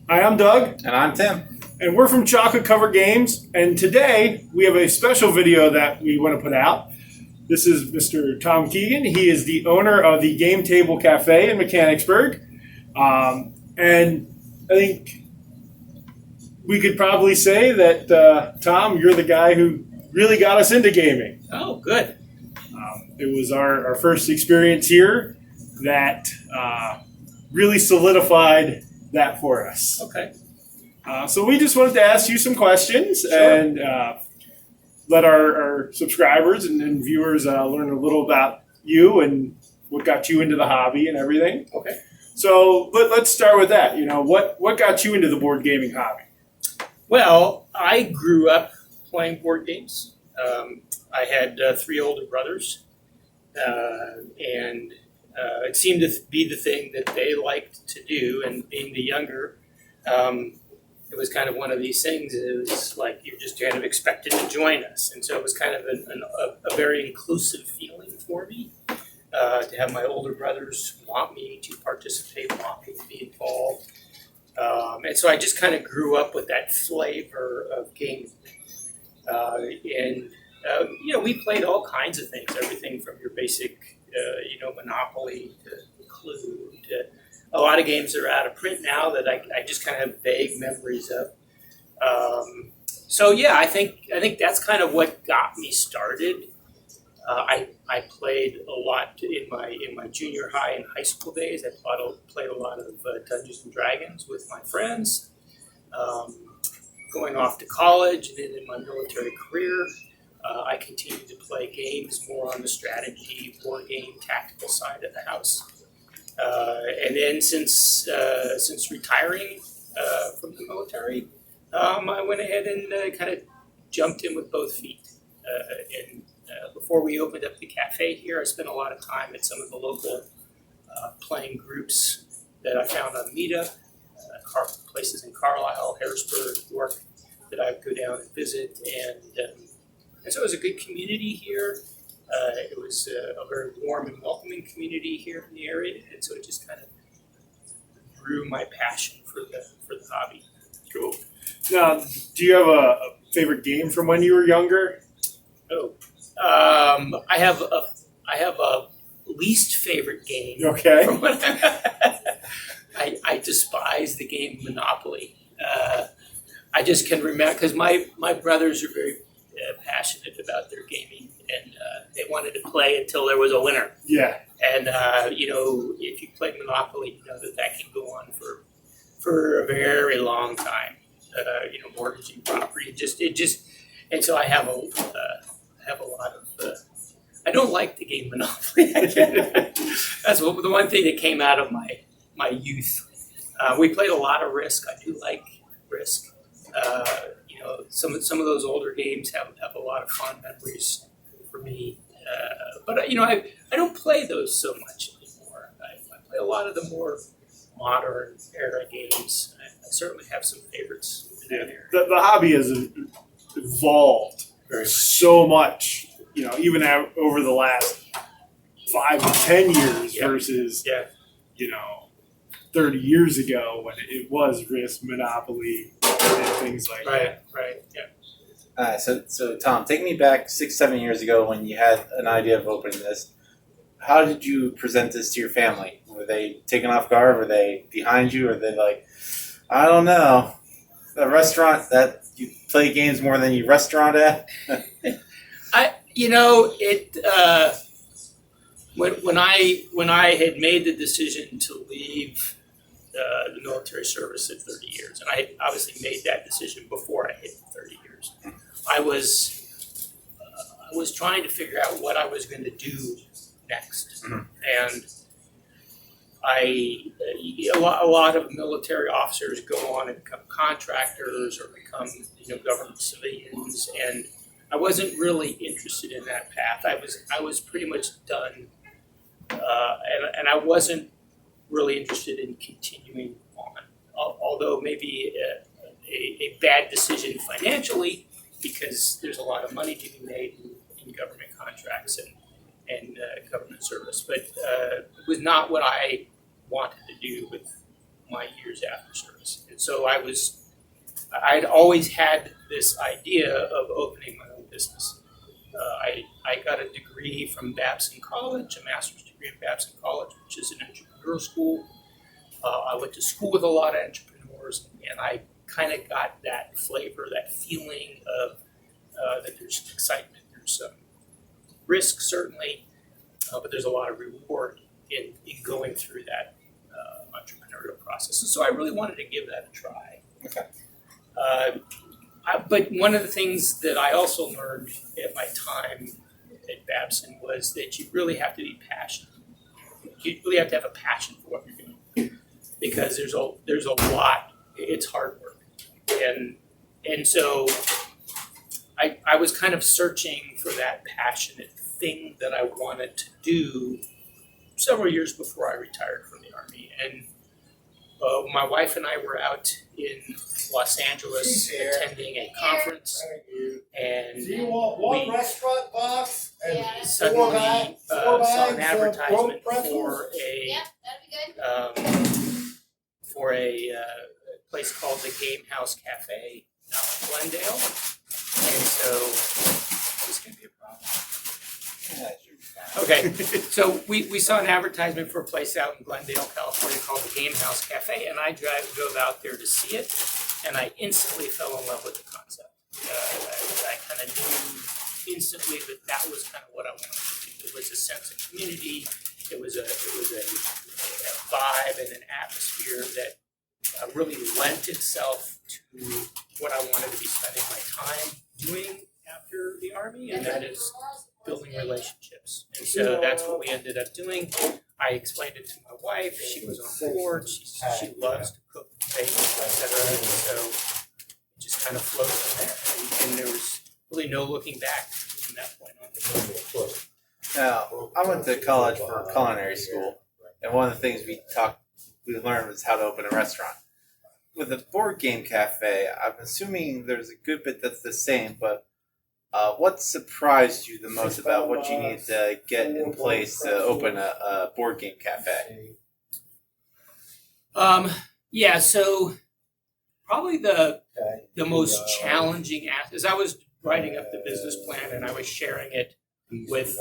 Hi, I'm Doug. And I'm Tim. And we're from Chocolate Covered Games. And today we have a special video that we want to put out. This is Mr. Tom Keegan. He is the owner of the Game Table Cafe in Mechanicsburg. And I think we could probably say that, Tom, you're the guy who really got us into gaming. Oh, good. It was our first experience here that really solidified that for us. Okay. So we just wanted to ask you some questions Sure. and let our subscribers and viewers learn a little about you and what got you into the hobby and everything. Okay. So let's start with that. What got you into the board gaming hobby? Well, I grew up playing board games. I had 3 older brothers, and it seemed to be the thing that they liked to do. And being the younger, it was kind of one of these things. It was like you just kind of expected to join us, and so it was kind of a very inclusive feeling for me to have my older brothers want me to participate, want me to be involved, and so I just kind of grew up with that flavor of gaming, and we played all kinds of things, everything from your basic, Monopoly to Clue to a lot of games that are out of print now that I just kind of have vague memories of. I think that's kind of what got me started. I played a lot in my junior high and high school days. I played a lot of Dungeons and Dragons with my friends. Going off to college and then in my military career, I continued to play games more on the strategy, board game, tactical side of the house. And then since retiring from the military, I went ahead and kind of jumped in with both feet. Before we opened up the cafe here, I spent a lot of time at some of the local playing groups that I found on Meetup, places in Carlisle, Harrisburg, York, that I would go down and visit. And so it was a good community here. It was a very warm and welcoming community here in the area, and so it just kind of grew my passion for the hobby. Cool. Now, do you have a favorite game from when you were younger? Oh, I have a least favorite game. Okay. From when I despise the game Monopoly. I just can remember because my brothers are very passionate about their gaming, and they wanted to play until there was a winner. Yeah. And if you play Monopoly, you know that can go on for a very long time. Mortgaging property, and so I have a lot of. I don't like the game Monopoly. That's the one thing that came out of my youth. We played a lot of Risk. I do like Risk. Some of those older games have a lot of fun memories for me. But I don't play those so much anymore. I play a lot of the more modern era games. I certainly have some favorites in that area. The hobby has evolved so much, even over the last 5 to 10 years versus, 30 years ago when it was Risk, Monopoly, and things like that. Right, yeah. So Tom, take me back 6-7 years ago when you had an idea of opening this. How did you present this to your family? Were they taken off guard? Were they behind you? Or were they like, I don't know, a restaurant that you play games more than you restaurant at? When I had made the decision to leave the military service at 30 years, and I obviously made that decision before I hit 30 years. I was trying to figure out what I was going to do next, and a lot of military officers go on and become contractors or become government civilians, and I wasn't really interested in that path. I was pretty much done, and I wasn't really interested in continuing on, although maybe a bad decision financially, because there's a lot of money to be made in government contracts and government service, but it was not what I wanted to do with my years after service. And so I'd always had this idea of opening my own business. I got a degree from Babson College, a master's degree at Babson College, which is an entrepreneurial school. I went to school with a lot of entrepreneurs, and I kind of got that flavor, that feeling of that there's excitement, there's some risk certainly, but there's a lot of reward in going through that entrepreneurial process. And so I really wanted to give that a try. Okay. But one of the things that I also learned at my time at Babson was that you really have to be passionate. You really have to have a passion for what you're doing, because there's a lot. It's hard work, and so I was kind of searching for that passionate thing that I wanted to do several years before I retired from the Army. And my wife and I were out in Los Angeles attending a conference, and Do you want one we restaurant box and suddenly four bags saw an of advertisement pretzels? for a Yeah, that'd be good. for a place called the Game House Cafe out in Glendale, and so this can be a problem. Okay, so we saw an advertisement for a place out in Glendale, California called the Game House Cafe, and I drove out there to see it, and I instantly fell in love with the concept. I kind of knew instantly that was kind of what I wanted to do. It was a sense of community. It was a vibe and an atmosphere that really lent itself to what I wanted to be spending my time doing after the Army, and that is building relationships. And so that's what we ended up doing. I explained it to my wife. She was on board. She loves to cook, bake, etc. And so it just kind of flowed from there. And there was really no looking back from that point on. Now, I went to college for culinary school, and one of the things we learned was how to open a restaurant. With a board game cafe, I'm assuming there's a good bit that's the same, but what surprised you the most about what you need to get in place to open a board game cafe? Yeah, so probably the most challenging as I was writing up the business plan and I was sharing it with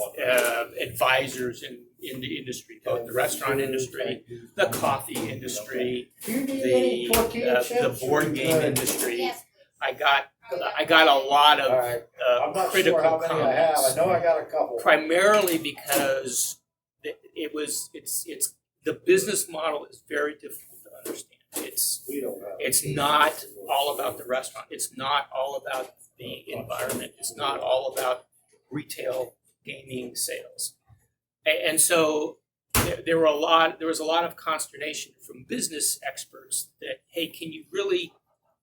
advisors in the industry, both the restaurant industry, the coffee industry, the board game industry. Yes. I got a lot of I'm not critical sure how many I have. I comments, know I got a couple. primarily because it's the business model is very difficult to understand. We don't have. It's not all about the restaurant. It's not all about the environment. It's not all about retail gaming sales. And so there was a lot of consternation from business experts that, hey, can you really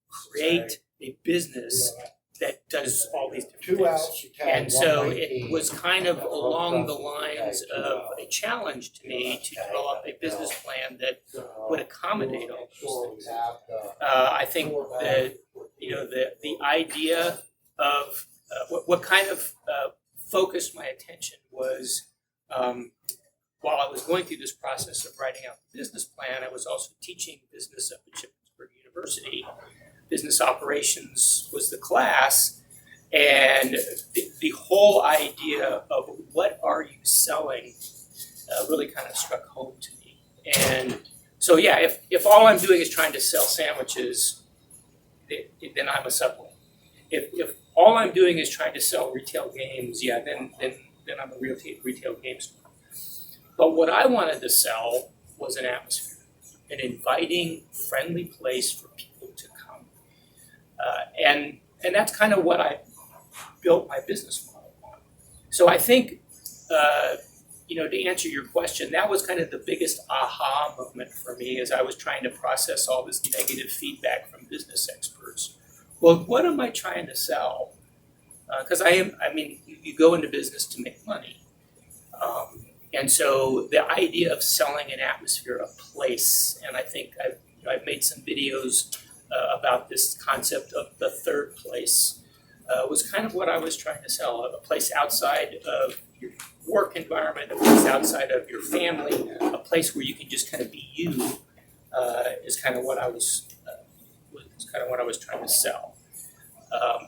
create a business that does all these different 2 things? ounce. And so it was kind of along the lines of a challenge to me to develop a business plan that would accommodate all those things. I think that the idea of what kind of focused my attention was while I was going through this process of writing out the business plan, I was also teaching business up at Shippensburg University. Business operations was the class, and the whole idea of what are you selling really kind of struck home to me. And so, yeah, if all I'm doing is trying to sell sandwiches, then I'm a Subway. If all I'm doing is trying to sell retail games, yeah, then I'm a retail game store. But what I wanted to sell was an atmosphere, an inviting, friendly place for people to come. And that's kind of what I built my business model on. So I think, to answer your question, that was kind of the biggest aha moment for me as I was trying to process all this negative feedback from business experts. Well, what am I trying to sell? Because you go into business to make money. And so the idea of selling an atmosphere, a place, and I think I've made some videos about this concept of the third place, was kind of what I was trying to sell, a place outside of your work environment, a place outside of your family, a place where you can just kind of be you is kind of what I was trying to sell.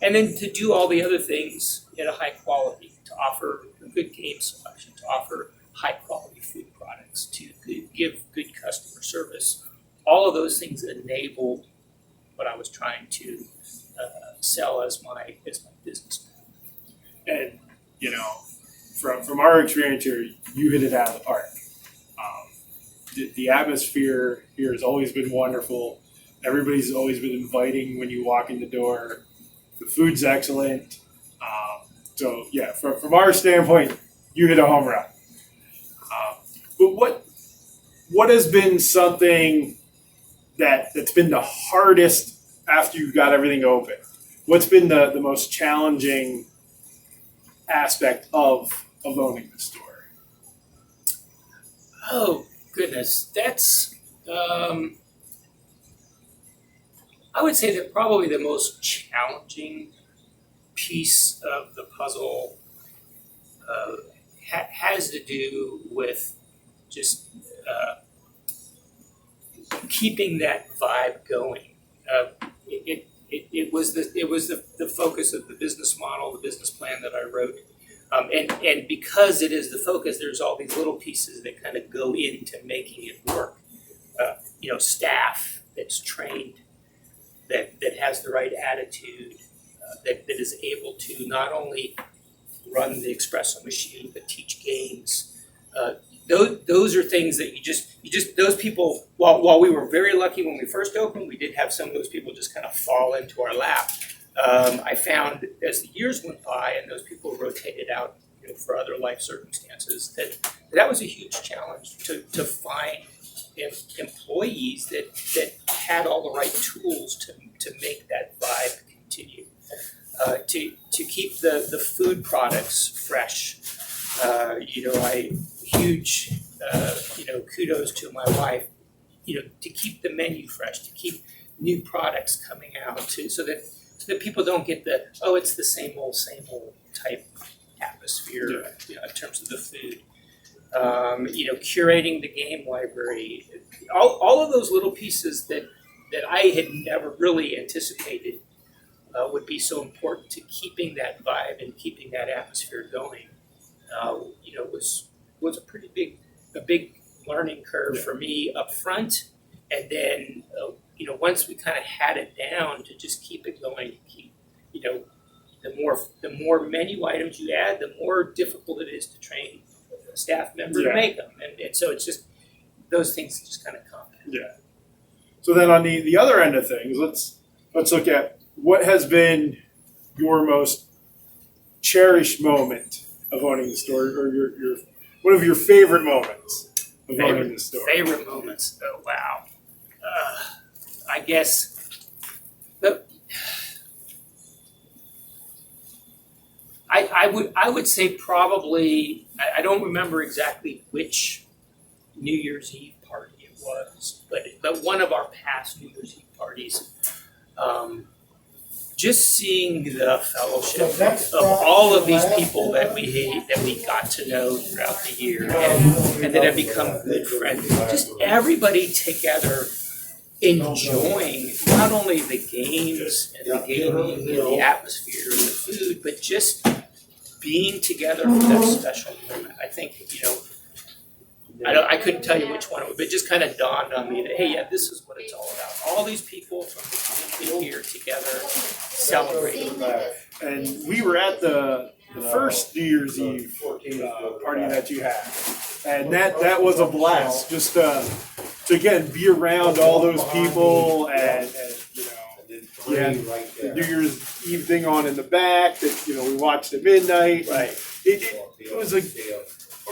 And then to do all the other things at a high quality, to offer a good game selection, to offer high quality food products, to give good customer service. All of those things enabled what I was trying to sell as my business. And you know, from our experience here, you hit it out of the park. The atmosphere here has always been wonderful. Everybody's always been inviting when you walk in the door. The food's excellent. So yeah, from our standpoint, you hit a home run. But what has been something that's been the hardest after you've got everything open? What's been the most challenging aspect of owning the store? Oh goodness, that's I would say that probably the most challenging piece of the puzzle has to do with just keeping that vibe going. It was the focus of the business model, the business plan that I wrote. And because it is the focus, there's all these little pieces that kind of go into making it work. Staff that's trained, that has the right attitude, that is able to not only run the espresso machine but teach games. Those are things that you just those people. While we were very lucky when we first opened, we did have some of those people just kind of fall into our lap. I found as the years went by and those people rotated out, for other life circumstances, that was a huge challenge to find employees that had all the right tools to make that vibe continue, to keep the food products fresh. Kudos to my wife, to keep the menu fresh, to keep new products coming out, so that people don't get it's the same old type atmosphere, in terms of the food. Curating the game library, all of those little pieces that I had never really anticipated would be so important to keeping that vibe and keeping that atmosphere going. Was a pretty big learning curve for me up front, and then once we kind of had it down, to just keep it going, the more menu items you add, the more difficult it is to train a staff member to make them, and so it's just those things just kind of compound. Yeah. So then on the other end of things, let's look at what has been your most cherished moment of owning the store, or your one of your favorite moments of owning the store. Favorite moments? Oh wow. I guess I would say probably, I don't remember exactly which New Year's Eve party it was, but one of our past New Year's Eve parties, just seeing the fellowship of all of these people that we got to know throughout the year, and that have become good friends. Just everybody together enjoying not only the games and the gaming and the atmosphere and the food, but just being together for that special moment. I think, I couldn't tell you which one it was, but it just kind of dawned on me that, hey, yeah, this is what it's all about. All these people from the community here together celebrating. And we were at the first New Year's Eve party that you had, and that was a blast. Just to again be around all those people, and you had the New Year's Eve thing on in the back that we watched at midnight. Right. It was a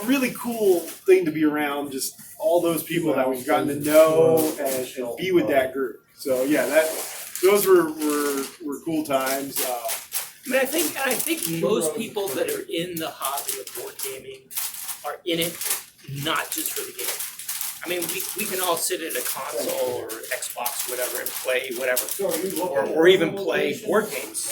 really cool thing to be around, just all those people that we've gotten to know and be with that group. So yeah, those were cool times. I think most people that are in the hobby of board gaming are in it not just for the game. I mean, we can all sit at a console or Xbox or whatever and play whatever, or even play board games.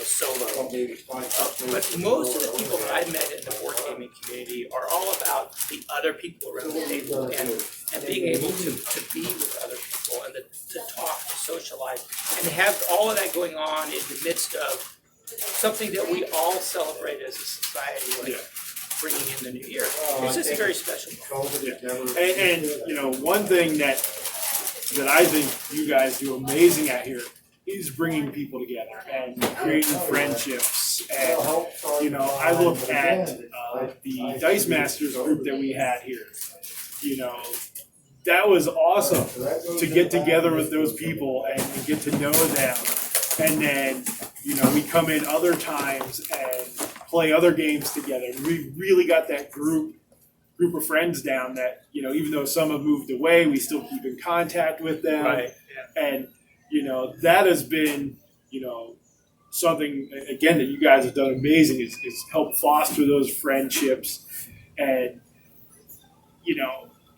solo. Maybe find something. But most of the people that I met in the board gaming community are all about the other people around the table and being able to be with other people and to talk, to socialize, and to have all of that going on in the midst of something that we all celebrate as a society, like bringing in the new year. It's just a very special moment. And one thing that I think you guys do amazing at here is bringing people together and creating friendships. And I look at the Dice Masters group that we had here. That was awesome to get together with those people and get to know them. And then we come in other times and play other games together. We really got that group of friends down that even though some have moved away, we still keep in contact with them. Right. Yeah. And that has been something again that you guys have done amazing is help foster those friendships. And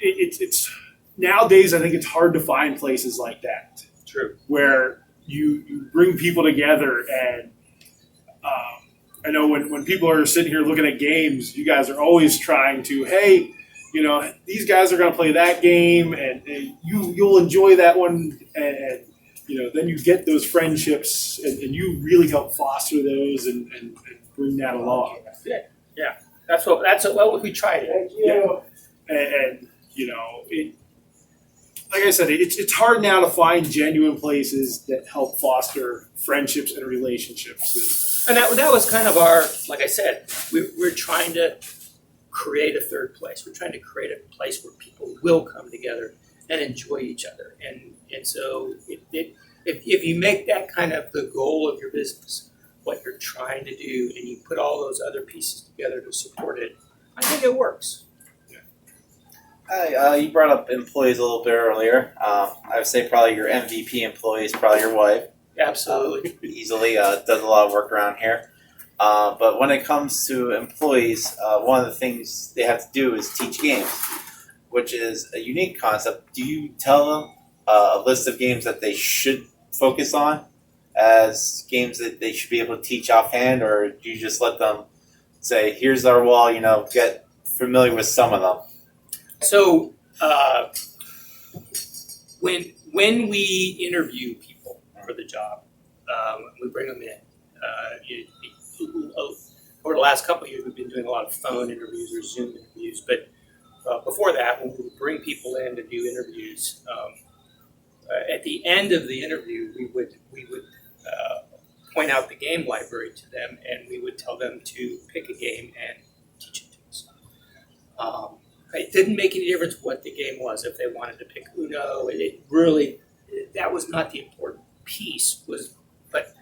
it's nowadays I think it's hard to find places like that. True. Where you bring people together. And I know when people are sitting here looking at games, you guys are always trying to, hey, these guys are going to play that game, and you'll enjoy that one, and then you get those friendships, and you really help foster those and bring that along. Yeah. That's what we try to do. Thank you. And like I said, it's hard now to find genuine places that help foster friendships and relationships. And that was kind of our, like I said, we're trying to create a third place. We're trying to create a place where people will come together and enjoy each other. And so if you make that kind of the goal of your business, what you're trying to do, and you put all those other pieces together to support it, I think it works. Hi, you brought up employees a little bit earlier. I would say probably your MVP employee is probably your wife. Absolutely. Easily does a lot of work around here. But when it comes to employees, one of the things they have to do is teach games, which is a unique concept. Do you tell them a list of games that they should focus on as games that they should be able to teach offhand, or do you just let them say, here's our wall, get familiar with some of them? So when we interview people for the job, we bring them in. Over the last couple of years, we've been doing a lot of phone interviews or Zoom interviews. But before that, when we would bring people in to do interviews, at the end of the interview, we would point out the game library to them, and we would tell them to pick a game and teach it to us. It didn't make any difference what the game was. If they wanted to pick Uno, that was not the important piece. But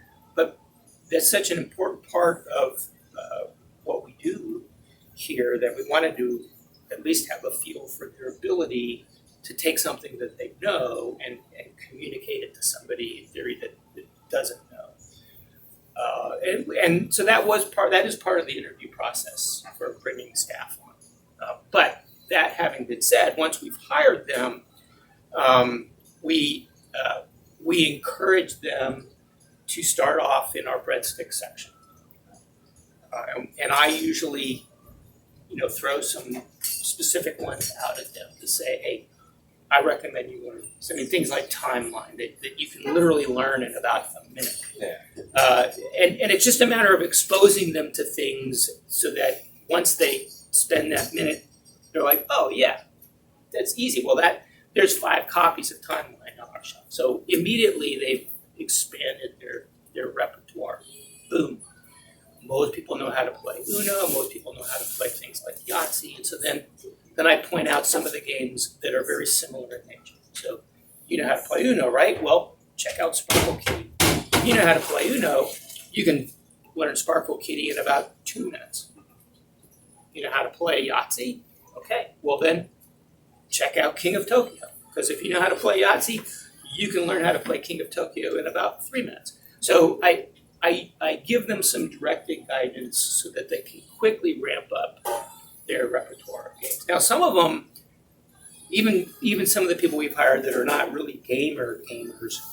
that's such an important part of what we do here that we wanted to at least have a feel for their ability to take something that they know and communicate it to somebody in theory that doesn't know. And so that is part of the interview process for bringing staff on. But that having been said, once we've hired them, we encourage them to start off in our breadstick section. And I usually, throw some specific ones out at them to say, hey, I recommend you learn this. I mean, things like timeline that you can literally learn in about a minute. Yeah. And it's just a matter of exposing them to things so that once they spend that minute, they're like, oh yeah, that's easy. Well, there's 5 copies of timeline on our shelf. So immediately they've expanded their repertoire. Boom. Most people know how to play Uno. Most people know how to play things like Yahtzee. And so then I point out some of the games that are very similar in nature. So you know how to play Uno, right? Well, check out Sparkle Kitty. You know how to play Uno. You can learn Sparkle Kitty in about 2 minutes. You know how to play Yahtzee? Okay, well then check out King of Tokyo. Because if you know how to play Yahtzee, you can learn how to play King of Tokyo in about 3 minutes. So I give them some directed guidance so that they can quickly ramp up their repertoire of games. Now, some of them, even some of the people we've hired that are not really gamers,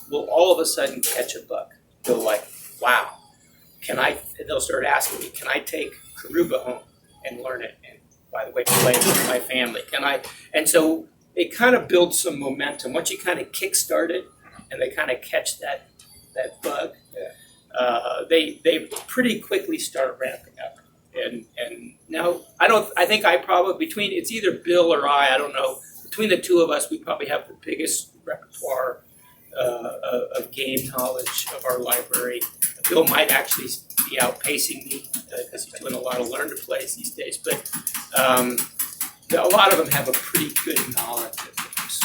will all of a sudden catch a bug. They're like, wow, they'll start asking me, can I take Karuba home and learn it? And by the way, play it with my family. And so it kind of builds some momentum. Once you kind of kickstart it and they kind of catch that bug, they pretty quickly start ramping up. And now I think between, it's either Bill or I don't know, between the two of us, we probably have the biggest repertoire of game knowledge of our library. Bill might actually be outpacing me because he's doing a lot of learn to plays these days, but a lot of them have a pretty good knowledge of games.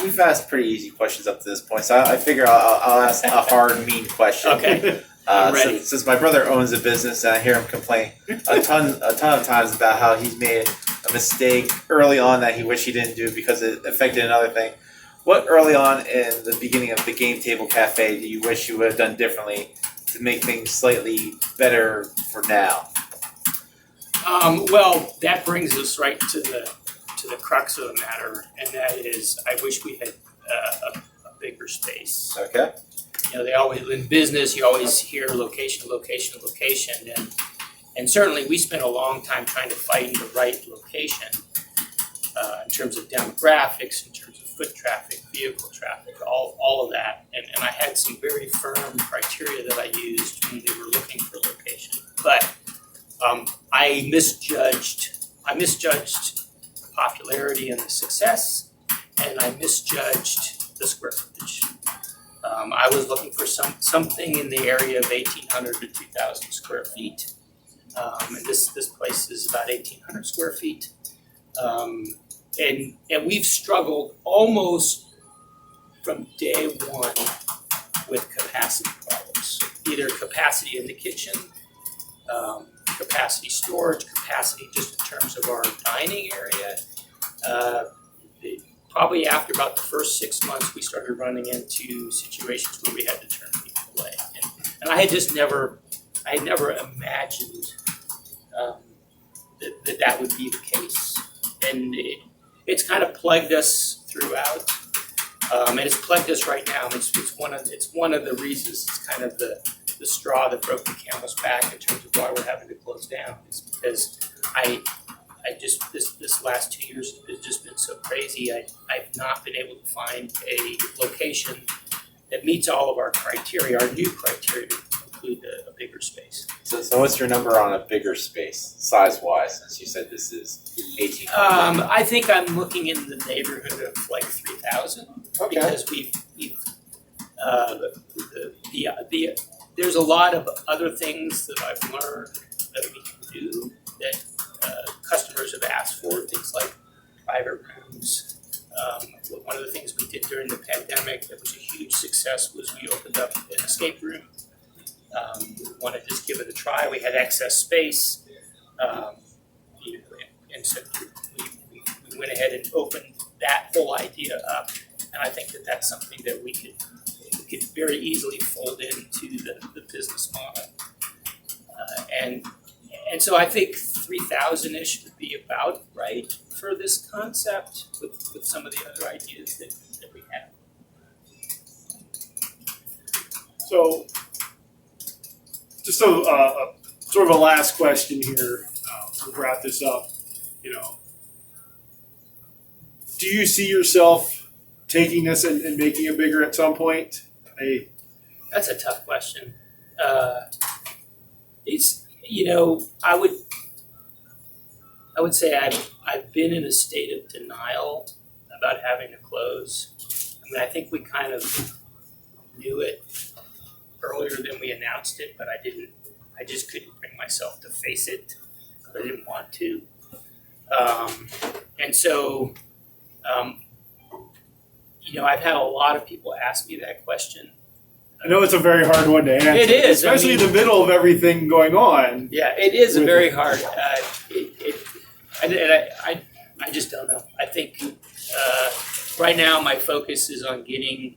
We've asked pretty easy questions up to this point, so I figure I'll ask a hard, mean question. Okay. I'm ready. Since my brother owns a business and I hear him complain a ton of times about how he's made a mistake early on that he wished he didn't do because it affected another thing. What early on in the beginning of the Game Table Cafe do you wish you would have done differently to make things slightly better for now? Well, that brings us right to the crux of the matter, and that is, I wish we had a bigger space. Okay. They always, in business, you always hear location, and certainly we spent a long time trying to find the right location in terms of demographics, in terms of foot traffic, vehicle traffic, all of that, and I had some very firm criteria that I used when we were looking for location, but I misjudged the popularity and the success, and I misjudged the square footage. I was looking for something in the area of 1,800 to 2,000 square feet, and this place is about 1,800 square feet, and we've struggled almost from day one with capacity problems, either capacity in the kitchen, capacity storage, capacity just in terms of our dining area. Probably after about the first 6 months, we started running into situations where we had to turn people away. And I had never imagined that would be the case. And it's kind of plagued us throughout. And it's plagued us right now. It's one of the reasons, it's kind of the straw that broke the camel's back in terms of why we're having to close down. Is because this last 2 years has just been so crazy. I've not been able to find a location that meets all of our criteria, our new criteria, to include a bigger space. So what's your number on a bigger space, size-wise, since you said this is 1,800? I think I'm looking in the neighborhood of like 3,000. Okay. Because there's a lot of other things that I've learned that we can do that customers have asked for, things like private rooms. One of the things we did during the pandemic that was a huge success was we opened up an escape room. We wanted to just give it a try. We had excess space, and so we went ahead and opened that whole idea up. And I think that that's something that we could very easily fold into the business model. And so I think 3,000-ish would be about right for this concept with some of the other ideas that we have. So, just sort of a last question here to wrap this up. Do you see yourself taking this and making it bigger at some point? That's a tough question. I would say I've been in a state of denial about having to close. I mean, I think we kind of knew it earlier than we announced it, but I just couldn't bring myself to face it. I didn't want to. And so, I've had a lot of people ask me that question. I know it's a very hard one to answer. It is, especially in the middle of everything going on. Yeah, it is a very hard. I just don't know. I think right now my focus is on getting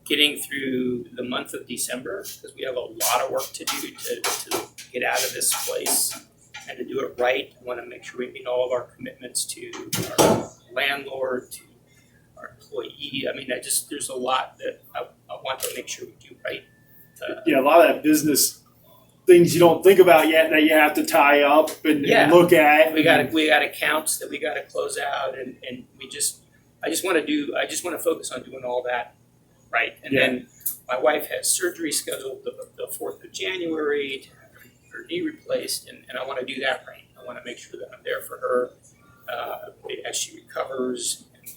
through the month of December because we have a lot of work to do to get out of this place and to do it right. I want to make sure we meet all of our commitments to our landlord, to our employee. I mean, there's a lot that I want to make sure we do right. Yeah, a lot of that business things you don't think about yet that you have to tie up and look at. We got accounts that we got to close out, and I just want to focus on doing all that right. And then my wife has surgery scheduled the 4th of January to have her knee replaced, and I want to do that right. I want to make sure that I'm there for her as she recovers and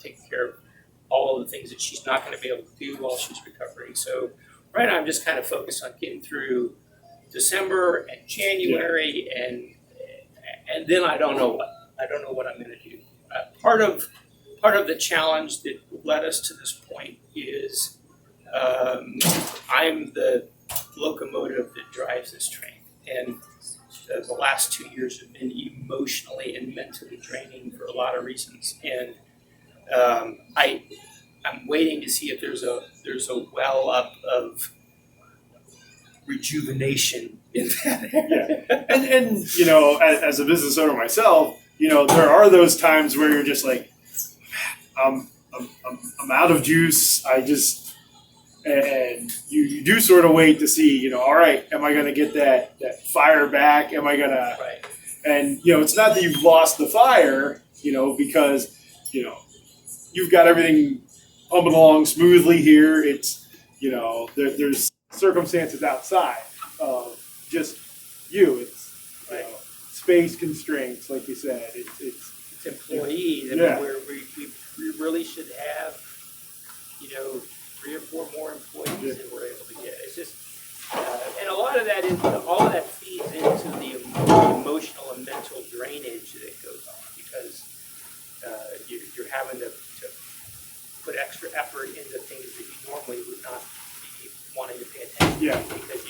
taking care of all of the things that she's not going to be able to do while she's recovering. So right now I'm just kind of focused on getting through December and January, and then I don't know what I'm going to do. Part of the challenge that led us to this point is I'm the locomotive that drives this train, and the last 2 years have been emotionally and mentally draining for a lot of reasons, and I'm waiting to see if there's a well up of rejuvenation in that area. Yeah, and you know, as a business owner myself, you know, there are those times where you're just like, I'm out of juice. And you do sort of wait to see, you know, all right, am I going to get that fire back? Am I going to, Right. And, you know, it's not that you've lost the fire, you know, because, you know, you've got everything pumping along smoothly here. It's, you know, there's circumstances outside of just you. It's, you know, space constraints, like you said. It's employees. I Yeah. mean, we really should have, you know, 3 or 4 more employees that we're able to get. It's just, and a lot of that all of that feeds into the emotional and mental drainage that goes on, because you're having to put extra effort into things that you normally would not be wanting to pay attention to, because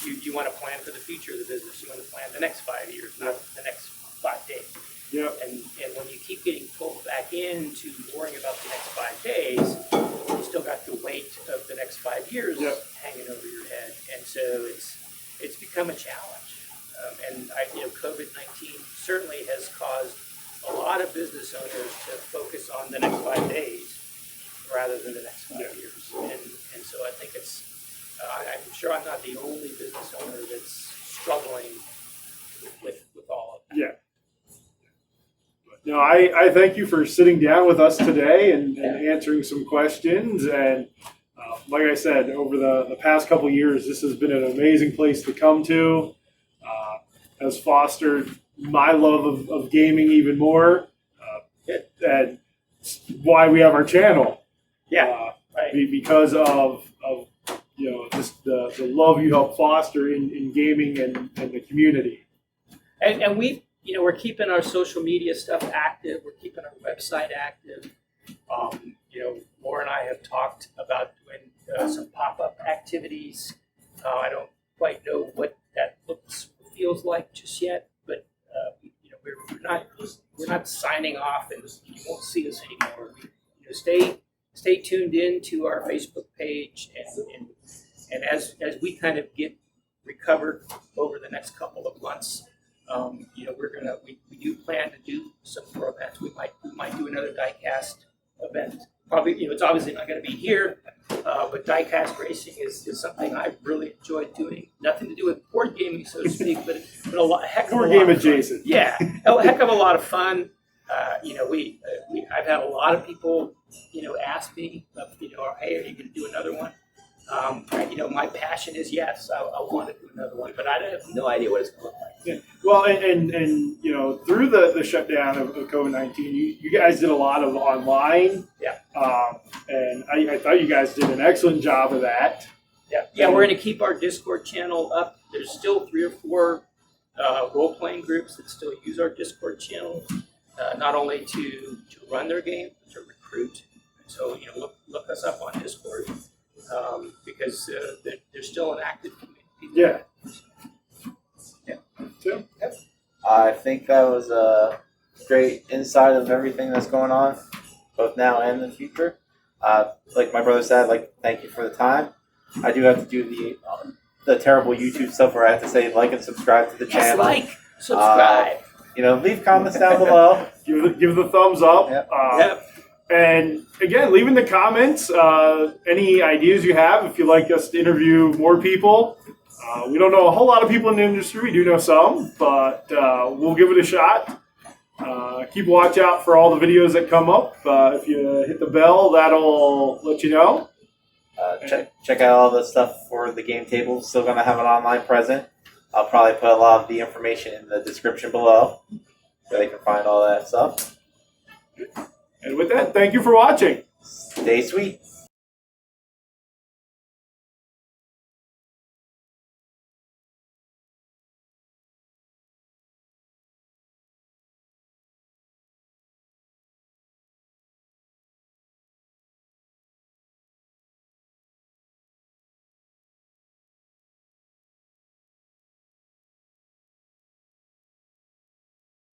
you want to plan for the future of the business. You want to plan the next 5 years, not the next 5 days. Yeah. And when you keep getting pulled back into worrying about the next 5 days, you still got the weight of the next 5 years hanging over your head, and so it's become a challenge. And COVID-19 certainly has caused a lot of business owners to focus on the next 5 days rather than the next 5 years. And so I think I'm sure I'm not the only business owner that's struggling with all of that. Yeah. No, I thank you for sitting down with us today and answering some questions. And like I said, over the past couple of years, this has been an amazing place to come to. Has fostered my love of gaming even more. And why we have our channel. Yeah, right. Because of you know, just the love you help foster in gaming and the community. And we're keeping our social media stuff active. We're keeping our website active. Laura and I have talked about doing some pop-up activities. I don't quite know what that feels like just yet, but we're not signing off, and you won't see us anymore. Stay tuned in to our Facebook page, and as we kind of get recovered over the next couple of months. We do plan to do some more events. We might do another diecast event. Probably, it's obviously not going to be here, but diecast racing is something I really enjoyed doing. Nothing to do with board gaming, so to speak, but a heck of a lot game of adjacent. Fun. Yeah, a heck of a lot of fun. I've had a lot of people, ask me, hey, are you going to do another one? My passion is yes, I want to do another one, but I have no idea what it's going to look like. Yeah. Well, and through the shutdown of COVID-19, you guys did a lot of online. Yeah. And I thought you guys did an excellent job of that. Yeah. We're going to keep our Discord channel up. There's still 3 or 4 role-playing groups that still use our Discord channel, not only to run their game, but to recruit. So look us up on Discord. Because there's still an active community. Yeah. Tim? Yep. I think that was a great insight of everything that's going on, both now and in the future. Like my brother said, thank you for the time. I do have to do the terrible YouTube stuff where I have to say like and subscribe to the channel. Subscribe. Leave comments down below. Give the thumbs up. Yep. And again, leave in the comments any ideas you have if you'd like us to interview more people. We don't know a whole lot of people in the industry. We do know some, but we'll give it a shot. Keep a watch out for all the videos that come up. If you hit the bell, that'll let you know. Check out all the stuff for the game table. Still going to have an online present. I'll probably put a lot of the information in the description below where they can find all that stuff. And with that, thank you for watching. Stay sweet.